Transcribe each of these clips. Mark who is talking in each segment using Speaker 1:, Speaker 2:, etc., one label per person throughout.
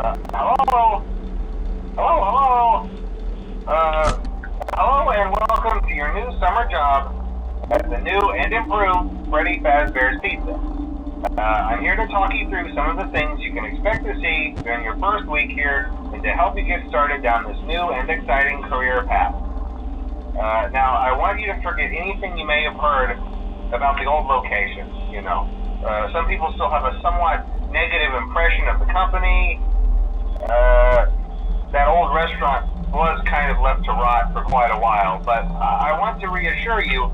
Speaker 1: Hello? Hello? Hello and welcome to your new summer job at the new and improved Freddy Fazbear's Pizza. I'm here to talk you through some of the things you can expect to see during your first week here and to help you get started down this new and exciting career path. Now, I want you to forget anything you may have heard about the old location, you know. Some people still have a somewhat negative impression of the company. That old restaurant was kind of left to rot for quite a while, but I want to reassure you,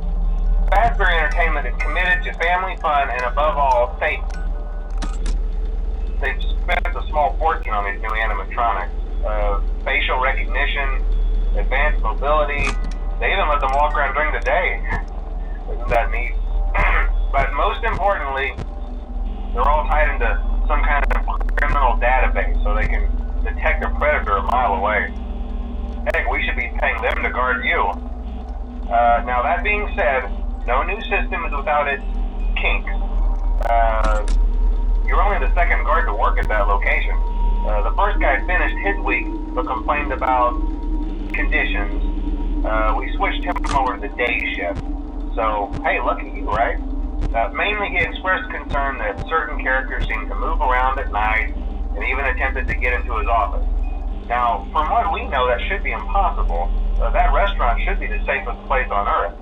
Speaker 1: Fazbear Entertainment is committed to family fun and above all, safety. They've spent a small fortune on these new animatronics. Facial recognition, advanced mobility, they even let them walk around during the day. Isn't that neat? But most importantly, they're all tied into some kind of criminal database so they can detect a predator a mile away. Heck, we should be paying them to guard you. Now that being said, no new system is without its kinks. You're only the second guard to work at that location. The first guy finished his week but complained about conditions. We switched him over to the day shift. So, hey, lucky you, right? Mainly he expressed concern that certain characters seemed to move around at night and even attempted to get into his office. Now, from what we know, that should be impossible. That restaurant should be the safest place on Earth.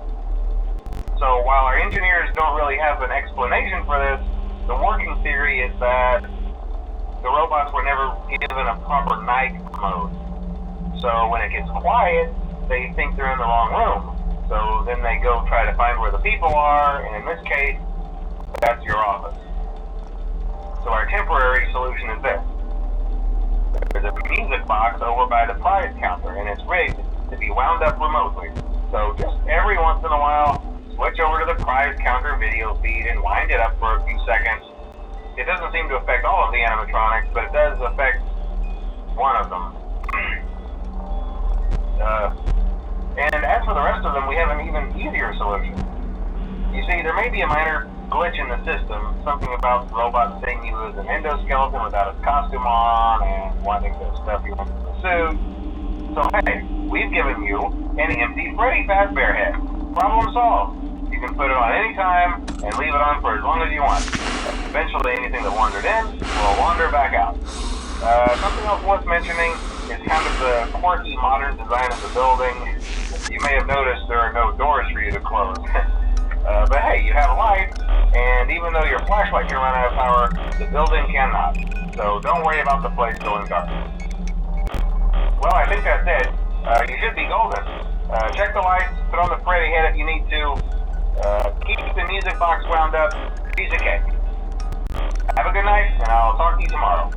Speaker 1: So while our engineers don't really have an explanation for this, the working theory is that the robots were never given a proper night mode. So when it gets quiet, they think they're in the wrong room. So then they go try to find where the people are, and in this case, that's your office. So our temporary solution is this. There's a music box over by the prize counter, and it's rigged to be wound up remotely. So just every once in a while, switch over to the prize counter video feed and wind it up for a few seconds. It doesn't seem to affect all of the animatronics, but it does affect one of them. And as for the rest of them, we have an even easier solution. You see, there may be a minor glitch in the system, something about the robot seeing you as an endoskeleton without his costume on and wanting to stuff you into the suit. So hey, we've given you an empty Freddy Fazbear head. Problem solved. You can put it on any time and leave it on for as long as you want. Eventually anything that wandered in will wander back out. Something else worth mentioning is kind of the quirky modern design of the building. You may have noticed there are no doors for you to close. But hey, you have lights, and even though your flashlight can run out of power, the building cannot. So don't worry about the place going dark. Well, I think that's it. You should be golden. Check the lights, put on the Freddy head if you need to. Keep the music box wound up. Piece of cake. Have a good night, and I'll talk to you tomorrow.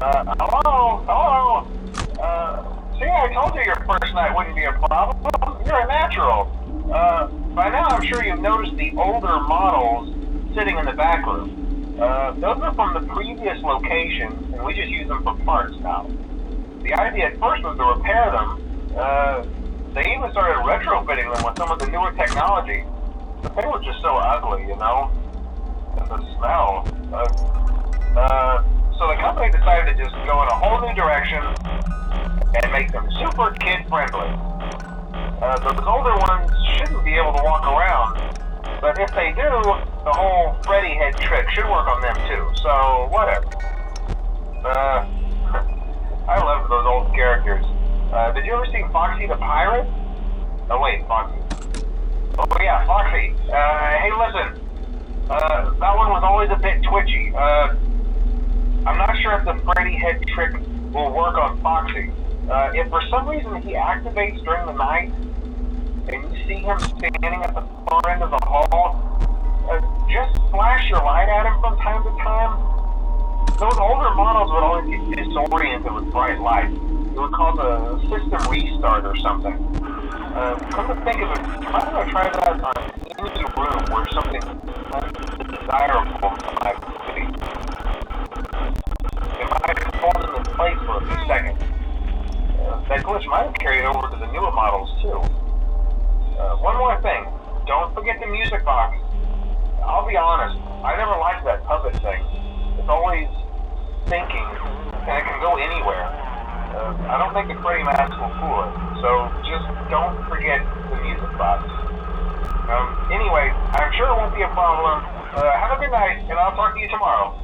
Speaker 1: Hello? Hello? See, I told you your first night wouldn't be a problem. You're a natural. By now I'm sure you've noticed the older models sitting in the back room. Those are from the previous location, and we just use them for parts now. The idea at first was to repair them. They even started retrofitting them with some of the newer technology. But they were just so ugly, you know? And the smell. So the company decided to just go in a whole new direction and make them super kid-friendly. Those older ones shouldn't be able to walk around, but if they do, the whole Freddy head trick should work on them too, so whatever. I love those old characters. Did you ever see Foxy the Pirate? Oh wait, Foxy. Oh yeah, Foxy. Hey listen, that one was always a bit twitchy. I'm not sure if the Freddy head trick will work on Foxy. If for some reason he activates during the night, and you see him standing at the far end of the hall, just flash your light at him from time to time. Those older models would always get disoriented with bright light. It would cause a system restart or something. Come to think of it, try that on any room where something desirable might be. It might hold them in place for a few seconds. That glitch might have carried over to the newer models too. One more thing, don't forget the music box. I'll be honest, I never liked that puppet thing. It's always thinking, and it can go anywhere. I don't think the Freddy mask will fool it, so just don't forget the music box. Anyway, I'm sure it won't be a problem. Have a good night, and I'll talk to you tomorrow.